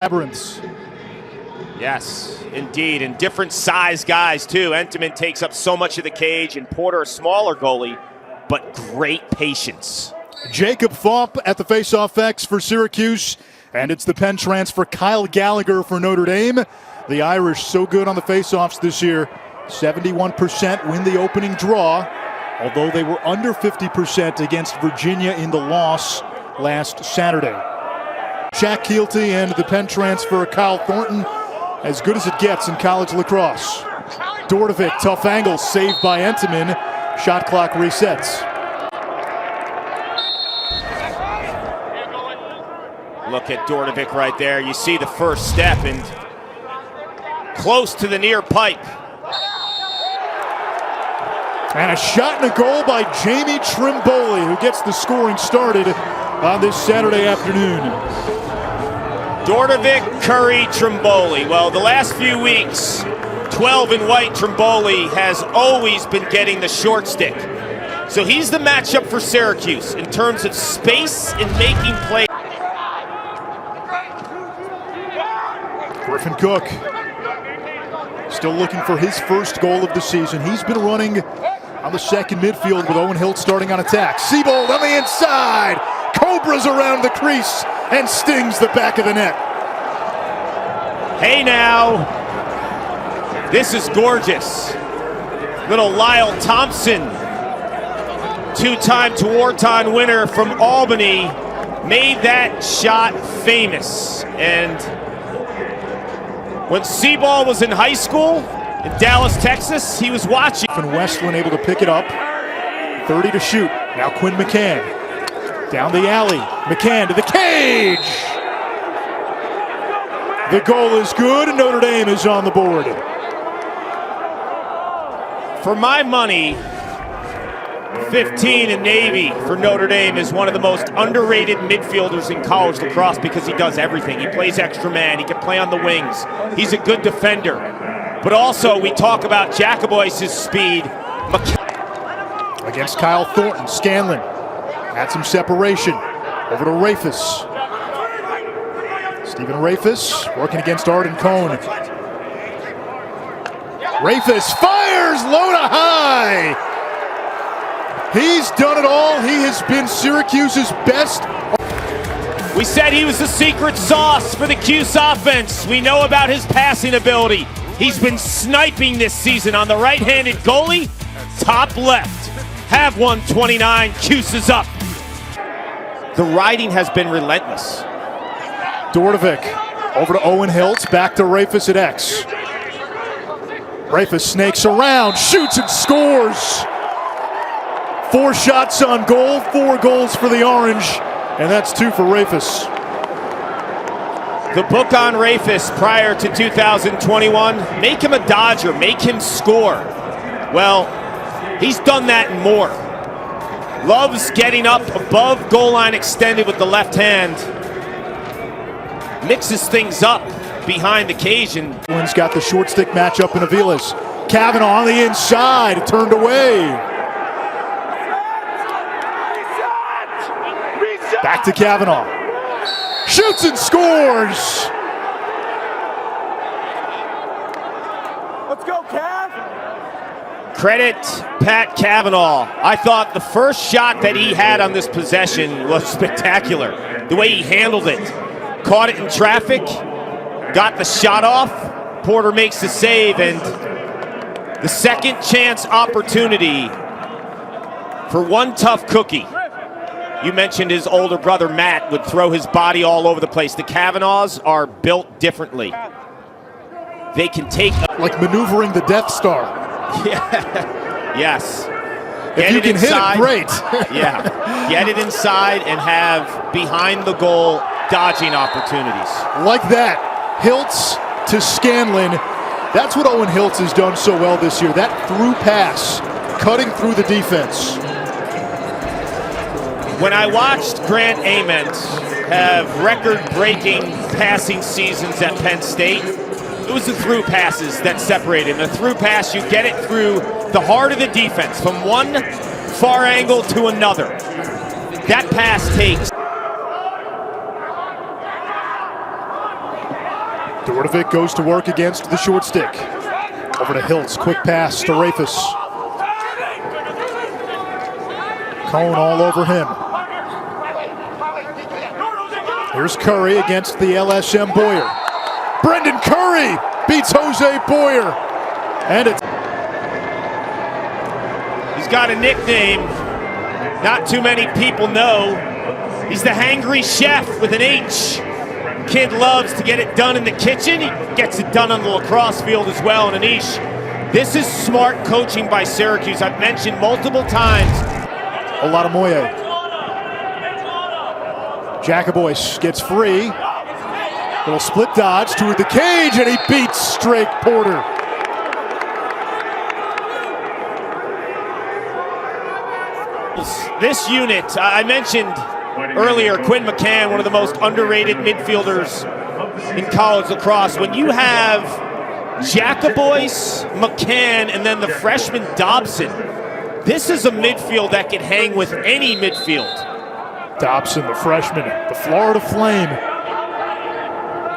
Labyrinths. Yes, indeed, and different size guys too. Entenmann takes up so much of the cage, and Porter a smaller goalie, but great patience. Jacob Thaup at the faceoff X for Syracuse, and it's the Penn transfer Kyle Gallagher for Notre Dame. The Irish so good on the faceoffs this year, 71% win the opening draw, although they were under 50% against Virginia in the loss last Saturday. Jack Keelty and the Penn transfer Kyle Thornton, as good as it gets in college lacrosse. Dordovic, tough angle, saved by Entenmann. Shot clock resets. Look at Dordovic right there. You see the first step and close to the near pipe. And a shot and a goal by Jamie Trimboli, who gets the scoring started on this Saturday afternoon. Dordovic, Curry, Trimboli. Well, the last few weeks, 12 in white, Trimboli has always been getting the short stick. So he's the matchup for Syracuse in terms of space and making plays. Griffin Cook still looking for his first goal of the season. He's been running on the second midfield with Owen Hilt starting on attack. Seabold on the inside. Cobras around the crease and stings the back of the net. Hey now, this is gorgeous. Little Lyle Thompson, two-time Tewaaraton winner from Albany, made that shot famous. And when Seaball was in high school in Dallas, Texas, he was watching. And Westland able to pick it up. 30 to shoot. Now Quinn McCann. Down the alley. McCann to the cage. The goal is good, and Notre Dame is on the board. For my money, 15 in Navy for Notre Dame is one of the most underrated midfielders in college lacrosse because he does everything. He plays extra man. He can play on the wings. He's a good defender. But also, we talk about Jacobois' speed. Against Kyle Thornton, Scanlon had some separation. Over to Rafis. Stephen Rafis working against Arden Cohn. Rafis fires low to high. He's done it all. He has been Syracuse's best. We said he was the secret sauce for the Cuse offense. We know about his passing ability. He's been sniping this season on the right-handed goalie. Top left. Have 129. Cuse is up. The riding has been relentless. Dordovic over to Owen Hilt. Back to Rafis at X. Rafis snakes around, shoots and scores. 4 shots on goal, 4 goals for the Orange, and that's 2 for Rafis. The book on Rafis prior to 2021, make him a Dodger, make him score. Well, he's done that and more. Loves getting up above goal line extended with the left hand. Mixes things up behind the cage. And One's got the short stick matchup in Avila's. Kavanaugh on the inside, turned away. Back to Kavanaugh. Shoots and scores. Let's go, Cav. Credit Pat Kavanaugh. I thought the first shot that he had on this possession was spectacular. The way he handled it. Caught it in traffic, got the shot off. Porter makes the save, and the second chance opportunity for one tough cookie. You mentioned his older brother, Matt, would throw his body all over the place. The Kavanaughs are built differently. They can take... Like maneuvering the Death Star. Yeah. Yes. If you can inside, hit it, great. Yeah. Get it inside and have behind the goal dodging opportunities. Like that. Hiltz to Scanlon. That's what Owen Hiltz has done so well this year. That through pass, cutting through the defense. When I watched Grant Ament have record-breaking passing seasons at Penn State, it was the through passes that separated him. The through pass, you get it through the heart of the defense, from one far angle to another. That pass takes. Dordovic goes to work against the short stick. Over to Hiltz, quick pass to Rafis. Cone all over him. Here's Curry against the LSM Boyer. Brendan Curry beats Jose Boyer. And it's... He's got a nickname not too many people know. He's the Hangry Chef with an H. Kid loves to get it done in the kitchen. He gets it done on the lacrosse field as well in Anish. This is smart coaching by Syracuse. I've mentioned multiple times. Oladamoye. Jacobois gets free. Little split dodge to the cage, and he beats Drake Porter. This unit, I mentioned earlier, Quinn McCann, one of the most underrated midfielders in college lacrosse. When you have Jacobois, McCann, and then the freshman Dobson, this is a midfield that can hang with any midfield. Dobson, the freshman, the Florida Flame.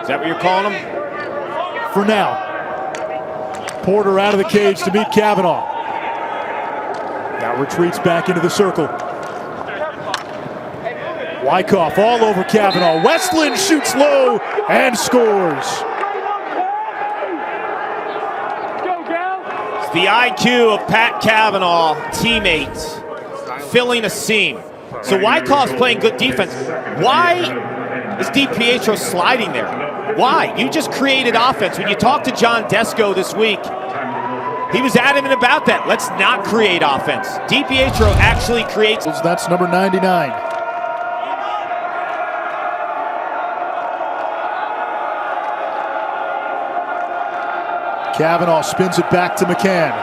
Is that what you're calling him? For now. Porter out of the cage to meet Kavanaugh. Now retreats back into the circle. Wyckoff all over Kavanaugh. Westland shoots low and scores. It's the IQ of Pat Kavanaugh, teammate, filling a seam. So Wyckoff's playing good defense. Why is DiPietro sliding there? Why? You just created offense. When you talk to John Desco this week, he was adamant about that. Let's not create offense. DiPietro actually creates. That's number 99. Kavanaugh spins it back to McCann.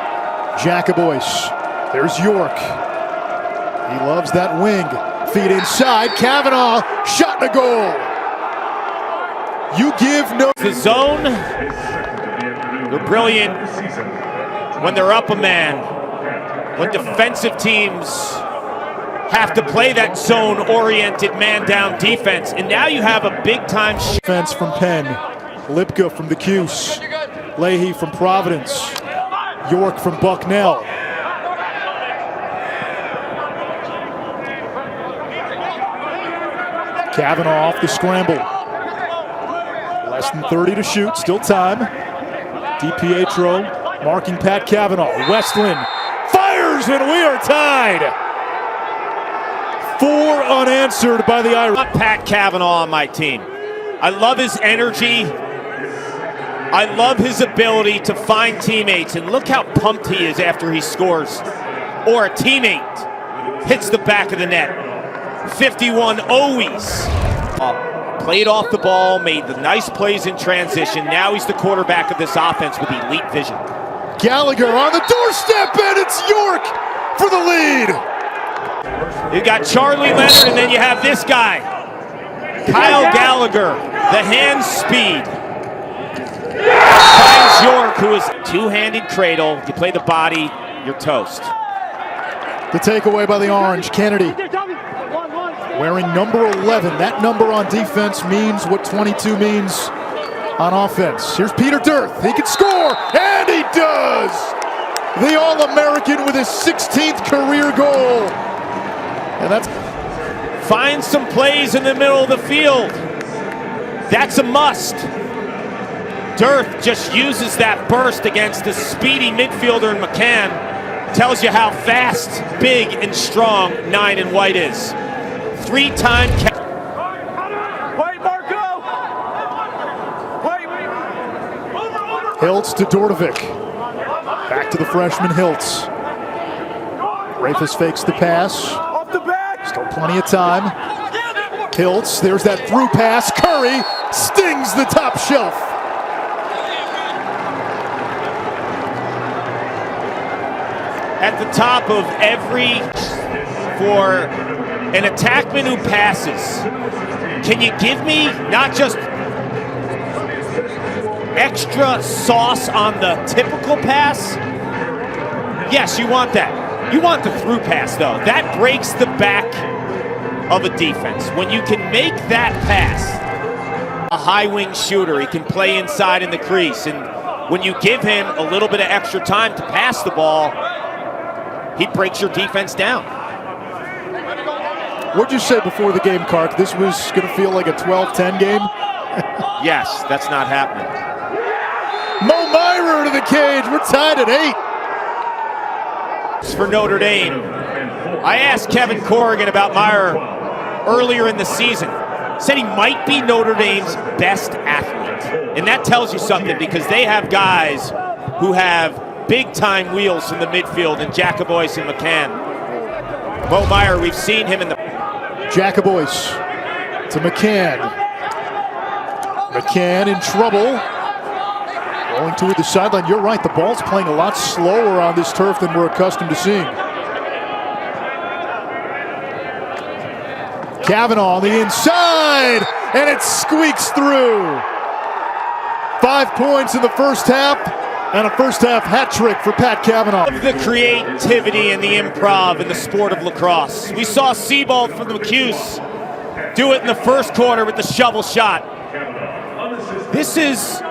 Jacobois. There's York. He loves that wing. Feet inside. Kavanaugh. Shot and a goal. You give no. The zone. They're brilliant when they're up a man. When defensive teams have to play that zone-oriented man-down defense. And now you have a big-time defense from Penn. Lipka from the Cuse. Leahy from Providence. York from Bucknell. Kavanaugh off the scramble. Less than 30 to shoot, still time. DiPietro marking Pat Kavanaugh. Westland fires, and we are tied. 4 unanswered by the Irish. Pat Kavanaugh on my team. I love his energy. I love his ability to find teammates, and look how pumped he is after he scores. Or a teammate hits the back of the net. 51 always. Played off the ball, made the nice plays in transition. Now he's the quarterback of this offense with elite vision. Gallagher on the doorstep, and it's York for the lead. You got Charlie Leonard, and then you have this guy, Kyle Gallagher, the hand speed. Finds York, who is two-handed cradle. You play the body, you're toast. The takeaway by the Orange, Kennedy. Wearing number 11. That number on defense means what 22 means on offense. Here's Peter Dirth. He can score, and he does! The All-American with his 16th career goal. And that's... Find some plays in the middle of the field. That's a must. Dirth just uses that burst against the speedy midfielder in McCann. Tells you how fast, big, and strong 9 and White is. 3-time Wait, Marco! Wait! Hiltz to Dordovic. Back to the freshman Hiltz. Rafis fakes the pass. Off the back! Still plenty of time. Hiltz, there's that through pass. Curry stings the top shelf. At the top of every for an attackman who passes. Can you give me not just extra sauce on the typical pass? Yes, you want that. You want the through pass, though. That breaks the back of a defense. When you can make that pass. A high wing shooter. He can play inside in the crease. And when you give him a little bit of extra time to pass the ball, he breaks your defense down. What'd you say before the game, Kark? This was going to feel like a 12-10 game? Yes, that's not happening. Mo Meyer to the cage. We're tied at 8. For Notre Dame. I asked Kevin Corrigan about Meyer earlier in the season. Said he might be Notre Dame's best athlete. And that tells you something because they have guys who have big-time wheels in the midfield in Jacobois and McCann. Mo Meyer, we've seen him in the... Jacobois to McCann. McCann in trouble. Going toward the sideline. You're right, the ball's playing a lot slower on this turf than we're accustomed to seeing. Kavanaugh on the inside, and it squeaks through. 5 points in the first half, and a first half hat trick for Pat Kavanaugh. The creativity and the improv in the sport of lacrosse. We saw Seabold from the Syracuse do it in the first quarter with the shovel shot. This is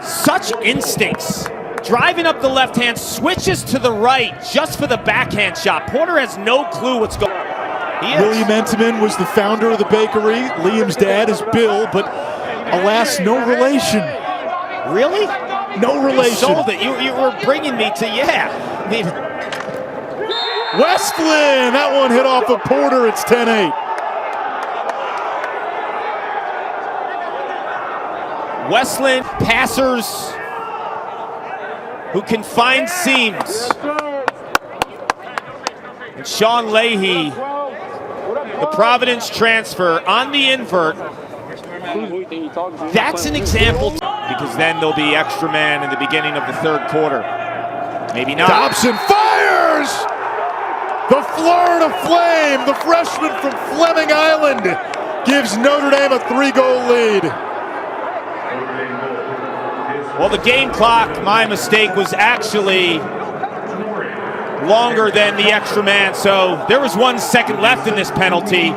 such instincts. Driving up the left hand, switches to the right just for the backhand shot. Porter has no clue what's going on. William Entenmann was the founder of the bakery. Liam's dad is Bill, but alas, no relation. Really? No relation. You sold it. You were bringing me to, yeah. I mean, Westlin, that one hit off of Porter. It's 10-8. Westlin, passers who can find seams. And Sean Leahy, the Providence transfer on the invert. That's an example because then there'll be extra man in the beginning of the third quarter. Maybe not. Dobson fires! The Florida Flame, the freshman from Fleming Island, gives Notre Dame a 3-goal lead. Well, the game clock, my mistake, was actually longer than the extra man, so there was 1 second left in this penalty.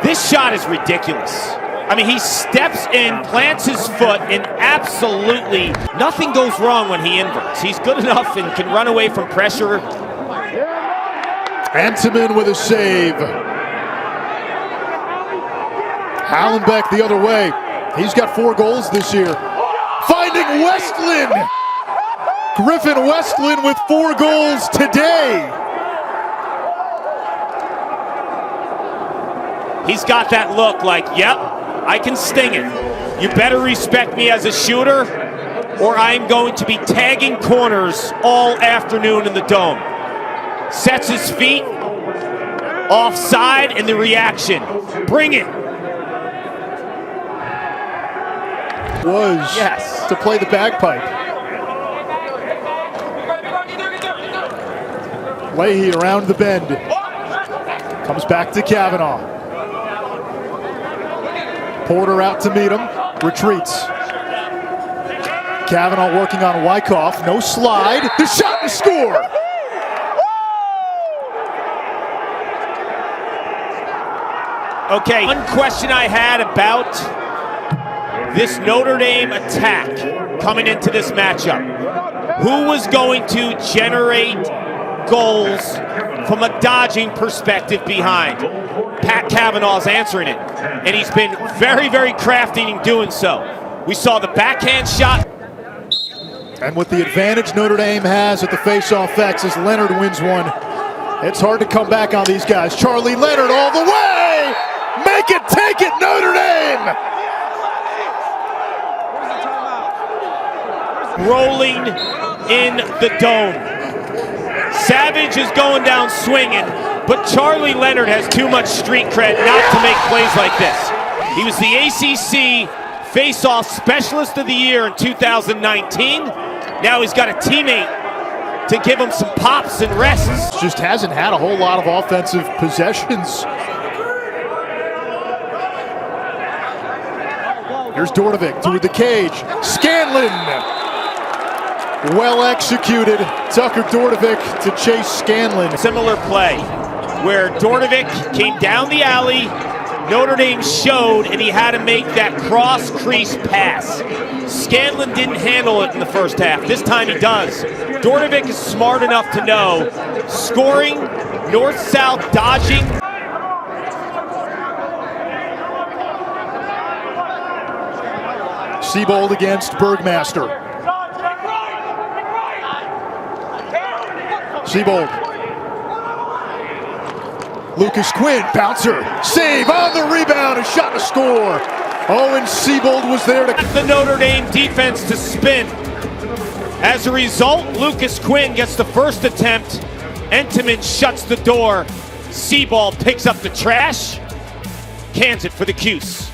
This shot is ridiculous. I mean, he steps in, plants his foot, and absolutely nothing goes wrong when he inverts. He's good enough and can run away from pressure. Entenmann with a save. Hallenbeck the other way. He's got 4 goals this year. Finding Westlin. Griffin Westlin with 4 goals today. He's got that look like, yep, I can sting it. You better respect me as a shooter, or I'm going to be tagging corners all afternoon in the dome. Sets his feet, offside, and the reaction. Bring it. Was yes. To play the bagpipe. Leahy around the bend. Comes back to Kavanaugh. Porter out to meet him. Retreats. Kavanaugh working on Wyckoff. No slide. The shot to score. Okay, one question I had about this Notre Dame attack coming into this matchup. Who was going to generate goals from a dodging perspective behind? Pat Kavanaugh's answering it, and he's been very, very crafty in doing so. We saw the backhand shot. And with the advantage Notre Dame has at the face-off X as Leonard wins one, it's hard to come back on these guys. Charlie Leonard all the way! Make it, take it, Notre Dame! Rolling in the dome. Savage is going down swinging, but Charlie Leonard has too much street cred not to make plays like this. He was the ACC Face-Off Specialist of the Year in 2019. Now he's got a teammate to give him some pops and rests. Just hasn't had a whole lot of offensive possessions. Here's Dordovic to the cage. Scanlon! Well executed. Tucker Dordovic to chase Scanlon. Similar play where Dordovic came down the alley, Notre Dame showed, and he had to make that cross-crease pass. Scanlon didn't handle it in the first half. This time he does. Dornovic is smart enough to know, scoring, north-south dodging. Seabold against Bergmaster. Seabold. Lucas Quinn, bouncer, save on the rebound, a shot to score. Owen Seabold was there to the Notre Dame defense to spin. As a result, Lucas Quinn gets the first attempt. Entenmann shuts the door. Seabold picks up the trash, cans it for the Cuse.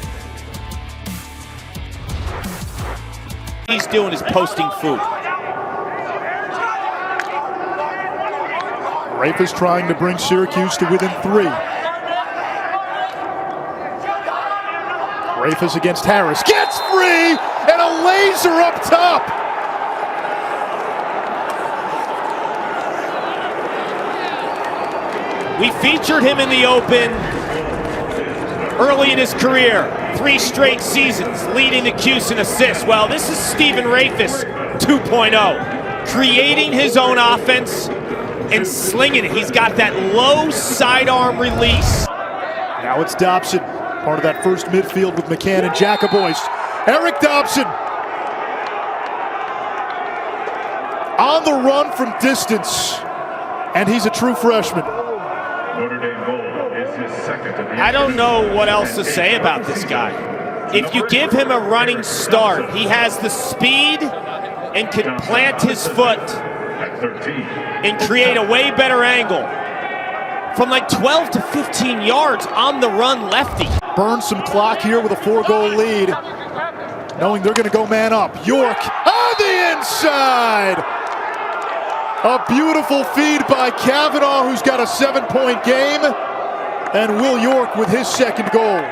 He's doing is posting food. Rafe is trying to bring Syracuse to within 3. Rafe is against Harris, gets free, and a laser up top. We featured him in the Open early in his career. 3 straight seasons leading the Cuse in assists. Well, this is Stephen Rafis 2.0, creating his own offense and slinging it. He's got that low sidearm release. Now it's Dobson, part of that first midfield with McCann and Jacobois. Eric Dobson on the run from distance, and he's a true freshman. Notre Dame goal is his second of the I don't know what else to say about this guy. If you give him a running start, he has the speed and can plant his foot at 13. and create a way better angle from like 12 to 15 yards on the run lefty. Burn some clock here with a 4-goal lead, knowing they're going to go man up. York on the inside. A beautiful feed by Kavanaugh, who's got a 7-point game, and Will York with his second goal.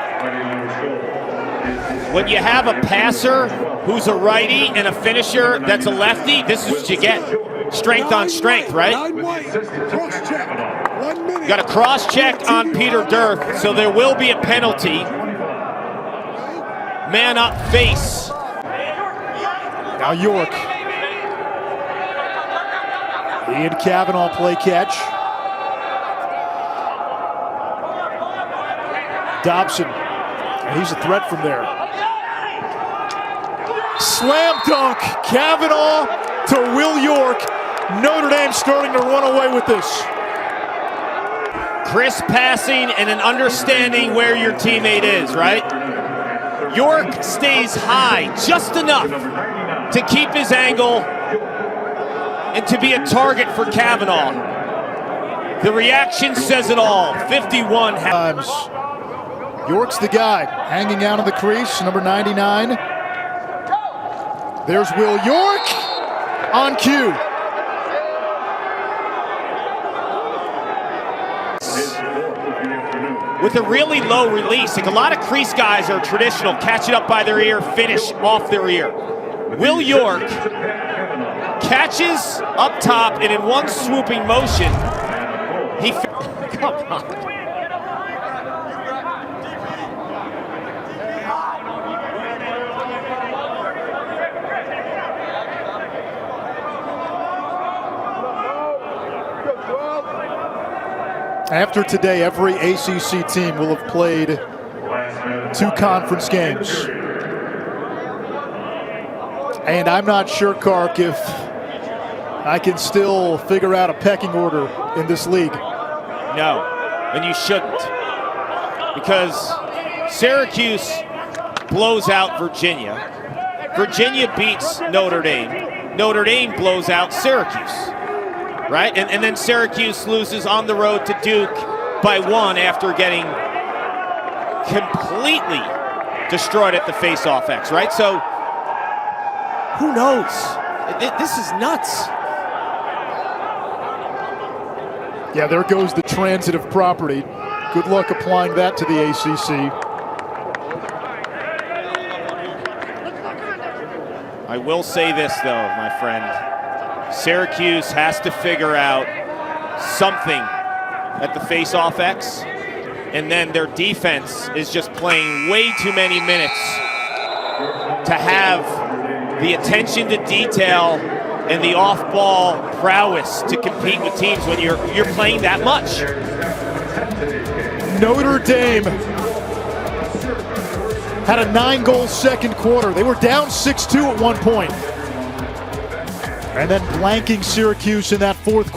When you have a passer who's a righty and a finisher that's a lefty, this is what you get. Strength on strength, right? Got a cross check on Peter Dirth, so there will be a penalty. Man up face. Now York. He and Kavanaugh play catch. Dobson, he's a threat from there. Slam dunk, Kavanaugh to Will York. Notre Dame starting to run away with this. Crisp passing and an understanding where your teammate is, right? York stays high just enough to keep his angle and to be a target for Kavanaugh. The reaction says it all. 51 times. York's the guy hanging out of the crease, number 99. There's Will York on cue. With a really low release, like a lot of crease guys are traditional, catch it up by their ear, finish off their ear. Will York catches up top, and in one swooping motion, he come on. After today, every ACC team will have played 2 conference games. And I'm not sure, Kark, if I can still figure out a pecking order in this league. No, and you shouldn't. Because Syracuse blows out Virginia. Virginia beats Notre Dame. Notre Dame blows out Syracuse. Right? And then Syracuse loses on the road to Duke by 1 after getting completely destroyed at the face-off X, right? So, who knows? This is nuts. Yeah, there goes the transitive property. Good luck applying that to the ACC. I will say this, though, my friend. Syracuse has to figure out something at the face-off X and then their defense is just playing way too many minutes to have the attention to detail and the off-ball prowess to compete with teams when you're playing that much. Notre Dame had a 9-goal second quarter. They were down 6-2 at one point, and then blanking Syracuse in that fourth quarter.